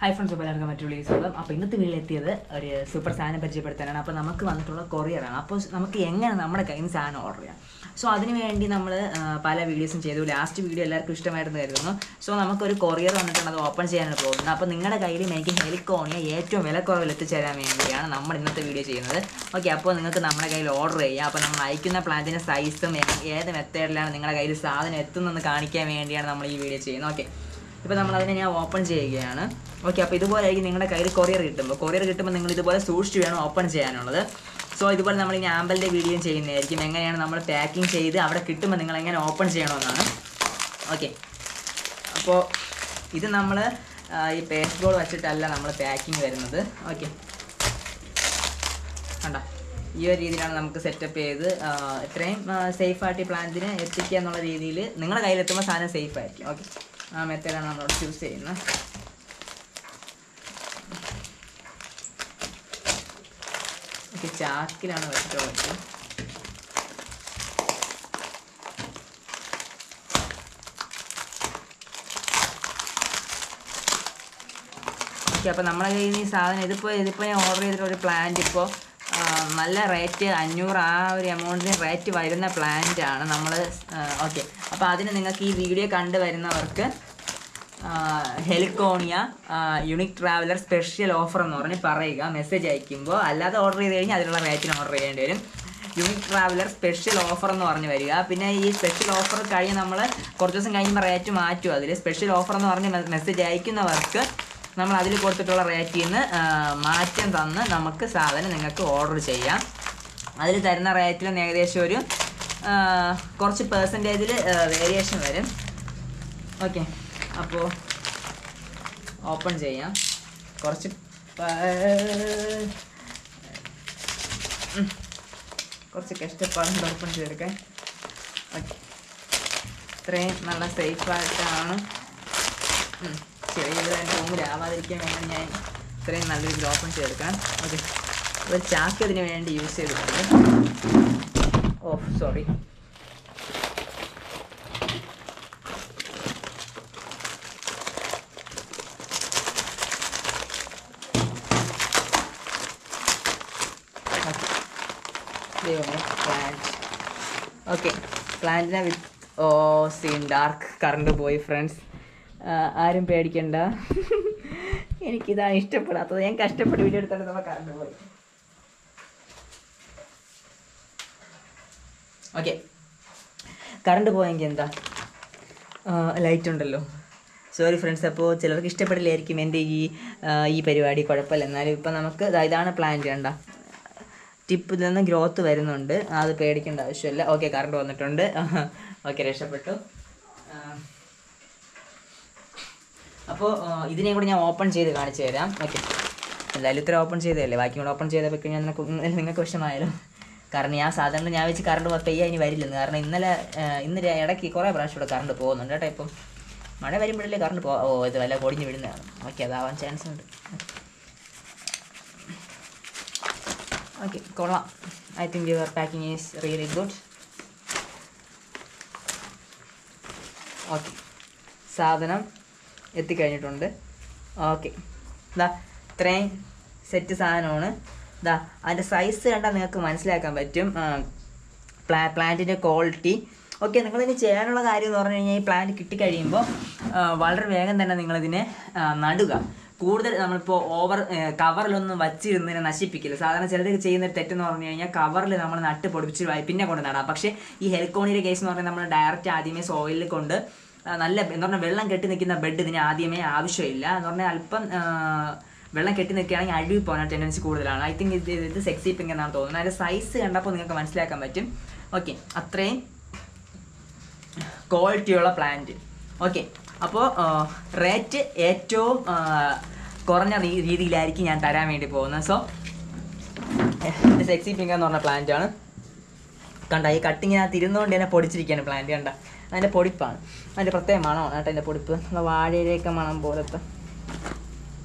Hi friends, അപ്പോൾ എല്ലാവർക്കും മറ്റുള്ള സ്വാഗതം. അപ്പോൾ ഇന്നത്തെ വീട്ടിലെത്തിയത് ഒരു സൂപ്പർ സാധനം പരിചയപ്പെടുത്താനാണ്. അപ്പോൾ നമുക്ക് വന്നിട്ടുള്ള കൊറിയറാണ്. അപ്പോൾ നമുക്ക് എങ്ങനെ നമ്മുടെ കയ്യിൽ നിന്ന് സാധനം ഓർഡർ ചെയ്യാം? സോ അതിന് വേണ്ടി നമ്മൾ പല വീഡിയോസും ചെയ്തു. ലാസ്റ്റ് വീഡിയോ എല്ലാവർക്കും ഇഷ്ടമായിരുന്നു കരുതുന്നു. സോ നമുക്കൊരു കൊറിയർ വന്നിട്ടുണ്ട്, അത് ഓപ്പൺ ചെയ്യാനാണ് പോകുന്നത്. അപ്പോൾ നിങ്ങളുടെ കയ്യിൽ എനിക്ക് ഹെലിക്കോണിയ ഏറ്റവും വിലക്കുറവിൽ എത്തിച്ചേരാൻ വേണ്ടിയാണ് നമ്മൾ ഇന്നത്തെ വീഡിയോ ചെയ്യുന്നത്. ഓക്കെ, അപ്പോൾ നിങ്ങൾക്ക് നമ്മുടെ കയ്യിൽ ഓർഡർ ചെയ്യാം. അപ്പോൾ നമ്മൾ അയക്കുന്ന പ്ലാന്റിൻ്റെ സൈസും ഏത് മെത്തേഡിലാണ് നിങ്ങളുടെ കയ്യിൽ സാധനം എത്തുന്നതെന്ന് കാണിക്കാൻ വേണ്ടിയാണ് നമ്മൾ ഈ വീഡിയോ ചെയ്യുന്നത്. ഓക്കെ, ഇപ്പോൾ നമ്മളതിനെ ഞാൻ ഓപ്പൺ ചെയ്യുകയാണ്. ഓക്കെ, അപ്പോൾ ഇതുപോലെ ആയിരിക്കും നിങ്ങളുടെ കയ്യിൽ കൊറിയർ കിട്ടുമ്പോൾ നിങ്ങൾ ഇതുപോലെ സൂക്ഷിച്ച് വേണം ഓപ്പൺ ചെയ്യാനുള്ളത്. സോ ഇതുപോലെ നമ്മൾ ഇനി ആമ്പലിൻ്റെ വീഡിയോ ചെയ്യുന്നതായിരിക്കും, എങ്ങനെയാണ് നമ്മൾ പാക്കിംഗ് ചെയ്ത് അവിടെ കിട്ടുമ്പോൾ നിങ്ങൾ എങ്ങനെ ഓപ്പൺ ചെയ്യണമെന്നാണ്. ഓക്കെ, അപ്പോൾ ഇത് നമ്മൾ ഈ പേസ്റ്റ് ബോർഡ് വെച്ചിട്ടല്ല നമ്മൾ പാക്കിംഗ് വരുന്നത്. ഓക്കെ, കണ്ടോ, ഈ ഒരു രീതിയിലാണ് നമുക്ക് സെറ്റപ്പ് ചെയ്ത് ഇത്രയും സേഫായിട്ട് ഈ പ്ലാന്റിന് എത്തിക്കുക എന്നുള്ള രീതിയിൽ നിങ്ങളുടെ കയ്യിലെത്തുമ്പോൾ സാധനം സേഫ് ആയിരിക്കും. ഓക്കെ, ആ മെത്തേഡാണ് നമ്മളോട് ചൂസ് ചെയ്യുന്നത്. ഓക്കെ, ചാക്കിലാണ് വെച്ചിട്ടുള്ളത്. ഓക്കെ, അപ്പോൾ നമ്മളെ കയ്യിൽ ഈ സാധനം ഇതിപ്പോൾ ഞാൻ ഓർഡർ ചെയ്തിട്ടുള്ള ഒരു പ്ലാന്റ് ഇപ്പോൾ നല്ല റേറ്റ് 500 ആ ഒരു എമൗണ്ടിന് റേറ്റ് വരുന്ന പ്ലാന്റാണ് നമ്മൾ. ഓക്കെ, അപ്പോൾ അതിന് നിങ്ങൾക്ക് ഈ വീഡിയോ കണ്ടു വരുന്നവർക്ക് heliconia unique traveller special offer എന്ന് പറഞ്ഞ് പറയുക മെസ്സേജ് അയക്കുമ്പോൾ. അല്ലാതെ ഓർഡർ ചെയ്ത് കഴിഞ്ഞാൽ അതിനുള്ള റേറ്റിന് ഓർഡർ ചെയ്യേണ്ടി വരും. യുണിക് ട്രാവലർ സ്പെഷ്യൽ ഓഫർ എന്ന് പറഞ്ഞ് വരിക. പിന്നെ ഈ സ്പെഷ്യൽ ഓഫർ കഴിഞ്ഞ് നമ്മൾ കുറച്ച് ദിവസം കഴിയുമ്പോൾ റേറ്റ് മാറ്റും. അതിൽ സ്പെഷ്യൽ ഓഫർ എന്ന് പറഞ്ഞ് മെസ്സേജ് അയക്കുന്നവർക്ക് നമ്മൾ അതിൽ കൊടുത്തിട്ടുള്ള റേറ്റിൽ നിന്ന് മാറ്റം തന്ന് നമുക്ക് സാധനം നിങ്ങൾക്ക് ഓർഡർ ചെയ്യാം. അതിൽ തരുന്ന റേറ്റിൽ ഏകദേശം ഒരു കുറച്ച് പെർസെൻറ്റേജിൽ വേരിയേഷൻ വരും. ഓക്കെ, അപ്പോൾ ഓപ്പൺ ചെയ്യാം. കുറച്ച് കഷ്ടപ്പാടുണ്ട് ഓപ്പൺ ചെയ്തെടുക്കാൻ. ഓക്കെ, ഇത്രയും നല്ല സേഫായിട്ടാണ്. ചെറിയൊരു എൻ്റെ റൂമിലാവാതിരിക്കാൻ വേണ്ടി ഞാൻ ഇത്രയും നല്ല രീതിയിൽ ഓപ്പൺ ചെയ്തെടുക്കണം. ഓക്കെ, ഒരു ചാക്ക് ഇതിന് വേണ്ടി യൂസ് ചെയ്തിട്ടുണ്ട്. സോറി. പ്ലാന്റ്. ഓക്കെ, പ്ലാന്റിനെ വിത്ത് സീൻ ഡാർക്ക് കറണ്ട് പോയി ഫ്രണ്ട്സ്. ആരും പേടിക്കണ്ട, എനിക്കിതാണ് ഇഷ്ടപ്പെടാത്തത്. ഞാൻ കഷ്ടപ്പെട്ട് വീഡിയോ എടുത്തിട്ട് നമ്മൾ കറണ്ട് പോയി. ഓക്കെ, കറണ്ട് പോയെങ്കിൽ എന്താ, ലൈറ്റ് ഉണ്ടല്ലോ. സോറി ഫ്രണ്ട്സ്, അപ്പോൾ ചിലർക്ക് ഇഷ്ടപ്പെടില്ലായിരിക്കും എൻ്റെ ഈ പരിപാടി. കുഴപ്പമില്ല, എന്നാലും ഇപ്പം നമുക്ക് ഇതാണ് പ്ലാന്റ്. കണ്ട ടിപ്പിൽ നിന്ന് ഗ്രോത്ത് വരുന്നുണ്ട്, അത് പേടിക്കേണ്ട ആവശ്യമില്ല. ഓക്കെ, കറണ്ട് വന്നിട്ടുണ്ട്. ഓക്കെ, രക്ഷപ്പെട്ടു. അപ്പോൾ ഇതിനെയും കൂടി ഞാൻ ഓപ്പൺ ചെയ്ത് കാണിച്ചു തരാം. ഓക്കെ, എന്തായാലും ഇത്ര ഓപ്പൺ ചെയ്തതല്ലേ, ബാക്കി കൂടെ ഓപ്പൺ ചെയ്ത് വെച്ച് കഴിഞ്ഞാൽ നിങ്ങൾക്ക് വിഷമായാലും. കാരണം ഞാൻ സാധാരണ ഞാൻ വെച്ച് കറണ്ട് പെയ്യാൻ ഇനി വരില്ലെന്ന്. കാരണം ഇന്ന് ഇടയ്ക്ക് കുറേ പ്രാവശ്യം ഇവിടെ കറണ്ട് പോകുന്നുണ്ട് കേട്ടോ. ഇപ്പം മഴ വരുമ്പോഴല്ലേ കറണ്ട് ഇത് വല്ല പൊടിഞ്ഞ് വിടുന്നതാണ്. ഓക്കെ, അതാവാൻ ചാൻസ് ഉണ്ട്. ഓക്കെ, കൊള്ളാം. I think your packing is really good. Okay, സാധനം എത്തിക്കഴിഞ്ഞിട്ടുണ്ട്. ഓക്കെ, ഇത്രയും സെറ്റ് സാധനമാണ്. അതിൻ്റെ സൈസ് കണ്ടാൽ നിങ്ങൾക്ക് മനസ്സിലാക്കാൻ പറ്റും പ്ലാന്റിൻ്റെ ക്വാളിറ്റി. ഓക്കെ, നിങ്ങളിതിന് ചെയ്യാനുള്ള കാര്യം എന്ന് പറഞ്ഞു കഴിഞ്ഞാൽ ഈ പ്ലാന്റ് കിട്ടിക്കഴിയുമ്പോൾ വളരെ വേഗം തന്നെ നിങ്ങളിതിനെ നടുക. കൂടുതൽ നമ്മളിപ്പോൾ കവറിലൊന്നും വച്ചിരുന്നതിനെ നശിപ്പിക്കില്ല. സാധാരണ ചിലർക്ക് ചെയ്യുന്നൊരു തെറ്റെന്ന് പറഞ്ഞു കഴിഞ്ഞാൽ കവറിൽ നമ്മൾ നട്ട് പൊടിപ്പിച്ച് പിന്നെ കൊണ്ട് നടാം. പക്ഷേ ഈ ഹെലിക്കോണിയുടെ കേസ് എന്ന് പറഞ്ഞാൽ നമ്മൾ ഡയറക്റ്റ് ആദ്യമേ സോയിലിൽ കൊണ്ട് നല്ല എന്ന് പറഞ്ഞാൽ വെള്ളം കെട്ടി നിൽക്കുന്ന ബെഡ് ഇതിന് ആദ്യമേ ആവശ്യമില്ല. എന്ന് പറഞ്ഞാൽ അല്പം വെള്ളം കെട്ടി നിൽക്കുകയാണെങ്കിൽ അഴുകി പോകാൻ ടെൻഡൻസി കൂടുതലാണ്. ഐ തിങ്ക് ഇത് സെക്സി പിങ്ക് എന്നാണ് തോന്നുന്നത്. അതിൻ്റെ സൈസ് കണ്ടപ്പോൾ നിങ്ങൾക്ക് മനസ്സിലാക്കാൻ പറ്റും. ഓക്കെ, അത്രയും ക്വാളിറ്റിയുള്ള പ്ലാന്റ്. ഓക്കെ, അപ്പോൾ റേറ്റ് ഏറ്റവും കുറഞ്ഞ രീതിയിലായിരിക്കും ഞാൻ തരാൻ വേണ്ടി പോകുന്നത്. സോ ഇത് സെക്സി പിങ്ക് എന്ന് പറഞ്ഞ പ്ലാന്റാണ്. കണ്ട, ഈ കട്ടിങ്ങിനകത്ത് ഇരുന്നുകൊണ്ട് തന്നെ പൊടിച്ചിരിക്കുകയാണ് പ്ലാന്റ്. കണ്ട, അതിൻ്റെ പൊടിപ്പാണ്, അതിൻ്റെ പ്രത്യേക മണമാണ് കേട്ടോ. അതിൻ്റെ പൊടിപ്പ് വാഴയിലേക്ക് മണം പോലത്തെ.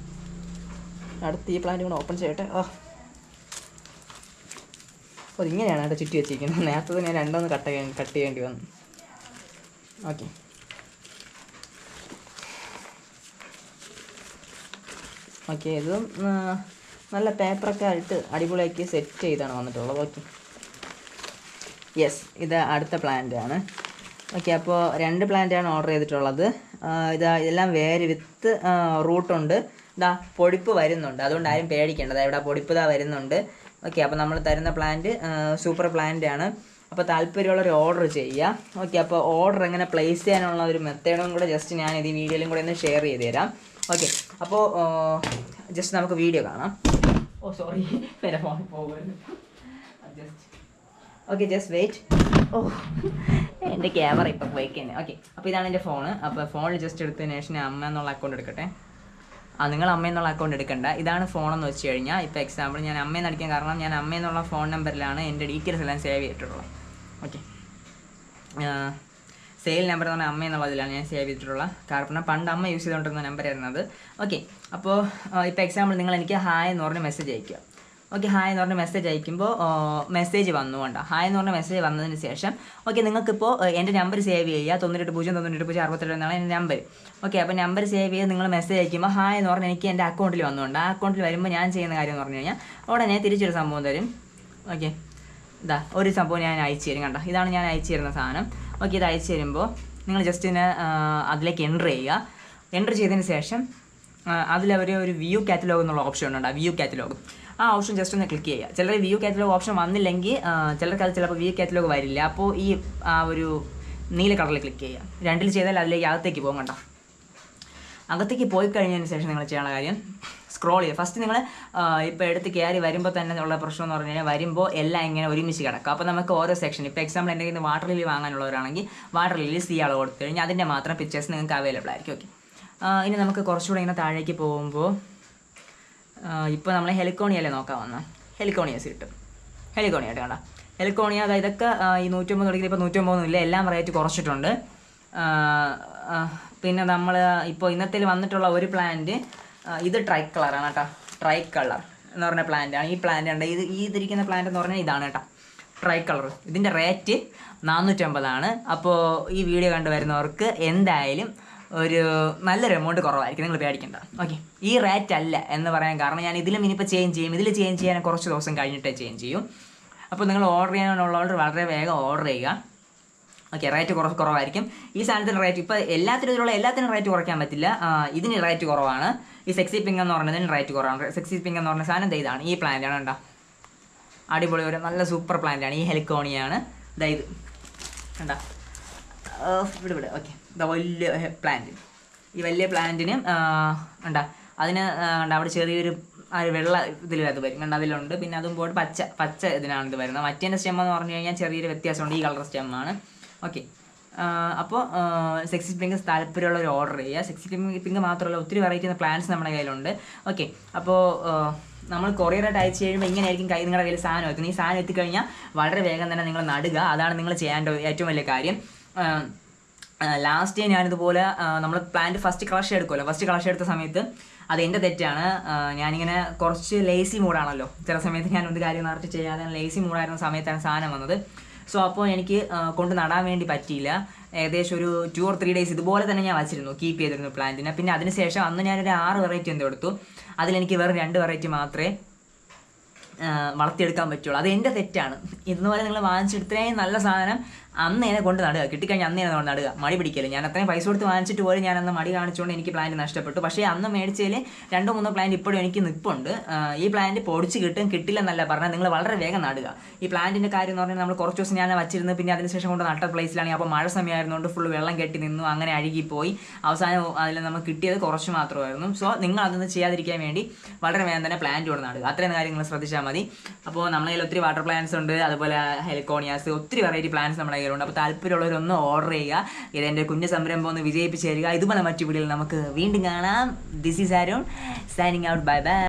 അടുത്ത് ഈ പ്ലാന്റ് കൂടെ ഓപ്പൺ ചെയ്യട്ടെ. അപ്പോൾ ഇങ്ങനെയാണ് കേട്ടോ ചുറ്റി വെച്ചിരിക്കുന്നത്. നേരത്തെ ഞാൻ രണ്ടൊന്ന് കട്ട് ചെയ്യേണ്ടി വന്നു. ഓക്കെ, ഓക്കെ, ഇതും നല്ല പേപ്പറൊക്കെ ആയിട്ട് അടിപൊളിയാക്കി സെറ്റ് ചെയ്താണ് വന്നിട്ടുള്ളത്. ഓക്കെ, യെസ്, ഇത് അടുത്ത പ്ലാന്റ് ആണ്. ഓക്കെ, അപ്പോൾ 2 പ്ലാന്റാണ് ഓർഡർ ചെയ്തിട്ടുള്ളത്. ഇതെല്ലാം വേര് വിത്ത് റൂട്ടുണ്ട്. പൊടിപ്പ് വരുന്നുണ്ട്, അതുകൊണ്ട് ആരും പേടിക്കേണ്ടത്. ഇവിടെ പൊടിപ്പ് വരുന്നുണ്ട്. ഓക്കെ, അപ്പോൾ നമ്മൾ തരുന്ന പ്ലാന്റ് സൂപ്പർ പ്ലാന്റ് ആണ്. അപ്പോൾ താല്പര്യമുള്ളൊരു ഓർഡർ ചെയ്യുക. ഓക്കെ, അപ്പോൾ ഓർഡർ എങ്ങനെ പ്ലേസ് ചെയ്യാനുള്ള ഒരു മെത്തേഡും കൂടെ ജസ്റ്റ് ഞാൻ ഇത് ഈ വീഡിയോയിലും കൂടെ ഒന്ന് ഷെയർ ചെയ്ത് തരാം. ഓക്കെ, അപ്പോൾ ജസ്റ്റ് നമുക്ക് വീഡിയോ കാണാം. സോറി, എൻ്റെ ഫോൺ പോകുന്നു. Okay, just wait. എൻ്റെ ക്യാമറ ഇപ്പം പോയിക്കന്നെ. ഓക്കെ, അപ്പോൾ ഇതാണ് എൻ്റെ ഫോണ്. അപ്പോൾ ഫോണിൽ ജസ്റ്റ് എടുത്തതിന് ശേഷം ഞാൻ അമ്മ എന്നുള്ള അക്കൗണ്ട് എടുക്കട്ടെ. നിങ്ങൾ അമ്മ എന്നുള്ള അക്കൗണ്ട് എടുക്കണ്ട. ഇതാണ് ഫോണെന്ന് വെച്ച് കഴിഞ്ഞാൽ, ഇപ്പോൾ എക്സാമ്പിൾ ഞാൻ അമ്മയെന്ന് അടിക്കാൻ കാരണം ഞാൻ അമ്മ എന്നുള്ള ഫോൺ നമ്പറിലാണ് എൻ്റെ ഡീറ്റെയിൽസ് എല്ലാം സേവ് ചെയ്തിട്ടുള്ളത്. ഓക്കെ, സെയിൽ നമ്പർ എന്ന് പറഞ്ഞാൽ അമ്മ എന്നുള്ളതിലാണ് ഞാൻ സേവ് ചെയ്തിട്ടുള്ളത്. കാരണം പണ്ട് അമ്മ യൂസ് ചെയ്തുകൊണ്ടിരുന്ന നമ്പർ ആയിരുന്നത്. ഓക്കെ, അപ്പോൾ ഇപ്പോൾ എക്സാമ്പിൾ നിങ്ങൾ എനിക്ക് ഹായ് എന്ന് പറഞ്ഞ് മെസ്സേജ് അയക്കുക. ഓക്കെ, ഹായ് എന്ന് പറഞ്ഞ മെസ്സേജ് അയക്കുമ്പോൾ മെസ്സേജ് വന്നുകൊണ്ടാ. ഹായ് എന്ന് പറഞ്ഞ മെസ്സേജ് വന്നതിന് ശേഷം ഓക്കെ, നിങ്ങൾക്കിപ്പോൾ എൻ്റെ നമ്പർ സേവ് ചെയ്യുക. 98099867 എന്നാണ് എൻ്റെ നമ്പർ. ഓക്കെ, അപ്പോൾ നമ്പർ സേവ് ചെയ്ത് നിങ്ങൾ മെസ്സേജ് അയക്കുമ്പോൾ ഹായ് എന്ന് പറഞ്ഞാൽ എനിക്ക് എൻ്റെ അക്കൗണ്ടിൽ വന്നുകൊണ്ട് ആ അക്കൗണ്ടിൽ വരുമ്പോൾ ഞാൻ ചെയ്യുന്ന കാര്യം എന്ന് പറഞ്ഞു കഴിഞ്ഞാൽ ഉടനെ തിരിച്ചൊരു സംഭവം തരും. ഓക്കെ, ഒരു സംഭവം ഞാൻ അയച്ചു തരും. കണ്ടോ, ഇതാണ് ഞാൻ അയച്ചു തരുന്ന സാധനം. ഓക്കെ, ഇത് അയച്ചു തരുമ്പോൾ നിങ്ങൾ ജസ്റ്റ് ഇതിനെ അതിലേക്ക് എൻ്റർ ചെയ്യുക. എൻ്റർ ചെയ്തതിന് ശേഷം അതിലവർ ഒരു വ്യൂ കാറ്റലോഗ് എന്നുള്ള ഓപ്ഷൻ ഉണ്ട്. വ്യൂ കാറ്റലോഗ്, ആ ഓപ്ഷൻ ജസ്റ്റ് ഒന്ന് ക്ലിക്ക് ചെയ്യുക. ചിലർ വ്യൂ കാറ്റലോഗ് ഓപ്ഷൻ വന്നില്ലെങ്കിൽ ചിലർക്ക് അത് ചിലപ്പോൾ വ്യൂ കാറ്റലോഗ് വരില്ല. അപ്പോൾ ഈ ഒരു നീല കളറിൽ ക്ലിക്ക് ചെയ്യുക. 2 ചെയ്താൽ അതിലേക്ക് അകത്തേക്ക് പോകും. കണ്ടോ, അകത്തേക്ക് പോയി കഴിഞ്ഞതിന് ശേഷം നിങ്ങൾ ചെയ്യാനുള്ള കാര്യം സ്ക്രോൾ ചെയ്യുക. ഫസ്റ്റ് നിങ്ങൾ ഇപ്പോൾ എടുത്ത് കയറി വരുമ്പോൾ തന്നെ ഉള്ള പ്രശ്നം എന്ന് പറഞ്ഞു കഴിഞ്ഞാൽ വരുമ്പോൾ എല്ലാം ഇങ്ങനെ ഒരുമിച്ച് കിടക്കും. അപ്പോൾ നമുക്ക് ഓരോ സെക്ഷൻ, ഇപ്പോൾ എക്സാമ്പിൾ എൻ്റെ കയ്യിൽ നിന്ന് വാട്ടർ ലില്ലി വാങ്ങാനുള്ളവരാണെങ്കിൽ വാട്ടർ ലില്ലി സിയാൾ കൊടുത്തു കഴിഞ്ഞാൽ അതിൻ്റെ മാത്രം പിക്ചേഴ്സ് നിങ്ങൾക്ക് അവൈലബിൾ ആയിരിക്കും. ഓക്കെ, ഇനി നമുക്ക് കുറച്ചുകൂടെ ഇങ്ങനെ താഴേക്ക് പോകുമ്പോൾ ഇപ്പോൾ നമ്മൾ ഹെലിക്കോണിയല്ലേ നോക്കാൻ വന്നാൽ ഹെലിക്കോണിയസ് കിട്ടും. ഹെലിക്കോണിയായിട്ട് കണ്ട ഹെലിക്കോണിയ, അതായത് ഇതൊക്കെ ഈ 150 തുടങ്ങി ഇപ്പോൾ 150 ഇല്ല, എല്ലാം റേറ്റ് കുറച്ചിട്ടുണ്ട്. പിന്നെ നമ്മൾ ഇപ്പോൾ ഇന്നത്തിൽ വന്നിട്ടുള്ള ഒരു പ്ലാന്റ് ഇത് ട്രൈ കളറാണ് കേട്ടോ. ട്രൈ കളർ എന്ന് പറഞ്ഞ പ്ലാന്റാണ്. ഈ പ്ലാന്റ് ഉണ്ട്, ഇതിരിക്കുന്ന പ്ലാന്റ് എന്ന് പറഞ്ഞാൽ ഇതാണ് കേട്ടോ, ട്രൈ കളർ. ഇതിൻ്റെ റേറ്റ് 450 അപ്പോൾ ഈ വീഡിയോ കണ്ടു വരുന്നവർക്ക് എന്തായാലും ഒരു നല്ലൊരു എമൗണ്ട് കുറവായിരിക്കും, നിങ്ങൾ പേടിക്കേണ്ട. ഓക്കെ, ഈ റേറ്റ് അല്ല എന്ന് പറയാൻ കാരണം ഞാൻ ഇതിലും ഇനിയിപ്പോൾ ചേഞ്ച് ചെയ്യും. ഇതിൽ ചേഞ്ച് ചെയ്യാൻ കുറച്ച് ദിവസം കഴിഞ്ഞിട്ടേ ചേഞ്ച് ചെയ്യും. അപ്പോൾ നിങ്ങൾ ഓർഡർ ചെയ്യാനുള്ളവർ വളരെ വേഗം ഓർഡർ ചെയ്യുക. ഓക്കെ, റേറ്റ് കുറവായിരിക്കും. ഈ സാധനത്തിൻ്റെ റേറ്റ് ഇപ്പോൾ എല്ലാത്തിനും റേറ്റ് കുറയ്ക്കാൻ പറ്റില്ല. ഇതിന് റേറ്റ് കുറവാണ്. ഈ സെക്സി പിങ്ക് എന്ന് പറഞ്ഞതിന് റേറ്റ് കുറവാണ്. സെക്സി പിങ്ക് എന്ന് പറഞ്ഞ സാധനം ഇതാണ്, ഈ പ്ലാന്റാണ്. കണ്ടോ, അടിപൊളി ഒരു നല്ല സൂപ്പർ പ്ലാന്റാണ്. ഈ ഹെലിക്കോണിയാണ്. ഇത് കണ്ടോ, ഇവിടെ. ഓക്കെ, വലിയ പ്ലാന്റ്. ഈ വലിയ പ്ലാന്റിന് ഉണ്ടാ അതിന് അവിടെ ചെറിയൊരു വെള്ള ഇതിലത് വരും. കണ്ട അതിലുണ്ട്. പിന്നെ അതും പോയിട്ട് പച്ച ഇതിനാണ് ഇത് വരുന്നത്. മറ്റേൻ്റെ സ്റ്റെം എന്ന് പറഞ്ഞു കഴിഞ്ഞാൽ ചെറിയൊരു വ്യത്യാസമുണ്ട്. ഈ കളർ സ്റ്റെമ്മാണ്. ഓക്കെ, അപ്പോൾ സെക്സി പിങ്ക് താല്പര്യമുള്ളവർ ഓർഡർ ചെയ്യുക. സെക്സി പിങ്ക് മാത്രമല്ല, ഒത്തിരി വെറൈറ്റി പ്ലാന്റ്സ് നമ്മുടെ കയ്യിലുണ്ട്. ഓക്കെ, അപ്പോൾ നമ്മൾ കൊറിയറായിട്ട് അയച്ചു കഴിയുമ്പോൾ ഇങ്ങനെയായിരിക്കും നിങ്ങളുടെ കയ്യിൽ സാധനം എത്തുന്നത്. ഈ സാധനം എത്തിക്കഴിഞ്ഞാൽ വളരെ വേഗം തന്നെ നിങ്ങൾ നടുക. അതാണ് നിങ്ങൾ ചെയ്യേണ്ട ഏറ്റവും വലിയ കാര്യം. ലാസ്റ്റ് ഞാനിതുപോലെ നമ്മൾ പ്ലാന്റ് ഫസ്റ്റ് കളക്ഷൻ എടുക്കുമല്ലോ. ഫസ്റ്റ് കളക്ഷൻ എടുത്ത സമയത്ത് അത് എൻ്റെ തെറ്റാണ്. ഞാനിങ്ങനെ കുറച്ച് ലേസി മൂഡാണല്ലോ. ചില സമയത്ത് ഞാൻ ഒരു കാര്യം നേരത്തെ ചെയ്യാതെ ലേസി മൂഡായിരുന്ന സമയത്താണ് സാധനം വന്നത്. സോ അപ്പോൾ എനിക്ക് കൊണ്ട് നടാൻ വേണ്ടി പറ്റിയില്ല. ഏകദേശം ഒരു 2 or 3 days ഇതുപോലെ തന്നെ ഞാൻ വച്ചിരുന്നു, കീപ്പ് ചെയ്തിരുന്നു പ്ലാന്റിനെ. പിന്നെ അതിനുശേഷം അന്ന് ഞാനൊരു 6 വെറൈറ്റി എന്തോ എടുത്തു. അതിലെനിക്ക് വേറെ 2 വെറൈറ്റി മാത്രമേ വളർത്തിയെടുക്കാൻ പറ്റുള്ളൂ. അത് എൻ്റെ തെറ്റാണ്. ഇതുപോലെ നിങ്ങൾ വാങ്ങിച്ചെടുത്തേ നല്ല സാധനം അന്ന് എന്നെ കൊണ്ട് നടുക. കിട്ടിക്കഴിഞ്ഞാൽ അന്ന് തന്നെ നടുക. മടി പിടിക്കല്. ഞാൻ അത്രയും പൈസ കൊടുത്ത് വാങ്ങിച്ചിട്ട് പോലും ഞാൻ അന്ന് മടി കാണിച്ചുകൊണ്ട് എനിക്ക് പ്ലാന്റ് നഷ്ടപ്പെട്ടു. പക്ഷേ അന്ന് മേടിച്ചതിൽ 2-3 പ്ലാന്റ് ഇപ്പോഴും എനിക്ക് നിൽപ്പുണ്ട്. ഈ പ്ലാന്റ് പൊടിച്ച് കിട്ടില്ലെന്നല്ല പറഞ്ഞാൽ നിങ്ങൾ വളരെ വേഗം നടുക. ഈ പ്ലാന്റിൻ്റെ കാര്യം എന്ന് പറഞ്ഞാൽ നമ്മൾ കുറച്ച് ദിവസം ഞാൻ വച്ചിരുന്നു. പിന്നെ അതിനുശേഷം കൊണ്ട് നട്ട പ്ലേസിലാണെങ്കിൽ അപ്പോൾ മഴ സമയമായിരുന്നുകൊണ്ട് ഫുൾ വെള്ളം കെട്ടി നിന്നു, അങ്ങനെ അഴുകിപ്പോയി. അവസാനം അതിൽ നമുക്ക് കിട്ടിയത് കുറച്ച് മാത്രമായിരുന്നു. സോ നിങ്ങൾ അതൊന്നും ചെയ്യാതിരിക്കാൻ വേണ്ടി വളരെ വേഗം തന്നെ പ്ലാന്റ് കൊണ്ട് നടുക. അത്രയും കാര്യങ്ങൾ ശ്രദ്ധിച്ചാൽ മതി. അപ്പോൾ നമ്മുടെ കയ്യിൽ ഒത്തിരി വാട്ടർ പ്ലാന്റ്സ് ഉണ്ട്, അതുപോലെ ഹെലിക്കോണിയാസ്, ഒത്തിരി വെറൈറ്റി പ്ലാന്റ്സ് നമ്മുടെ കയ്യിലുണ്ട്. അപ്പോൾ താല്പര്യമുള്ളവരൊന്ന് ഓർഡർ ചെയ്യുക. ഇതെൻ്റെ കുഞ്ഞു സംരംഭം ഒന്ന് വിജയിപ്പിച്ച് തരിക. ഇതുപോലെ മറ്റു വീഡിയോയിൽ നമുക്ക് വീണ്ടും കാണാം. This is Arun signing out. Bye bye.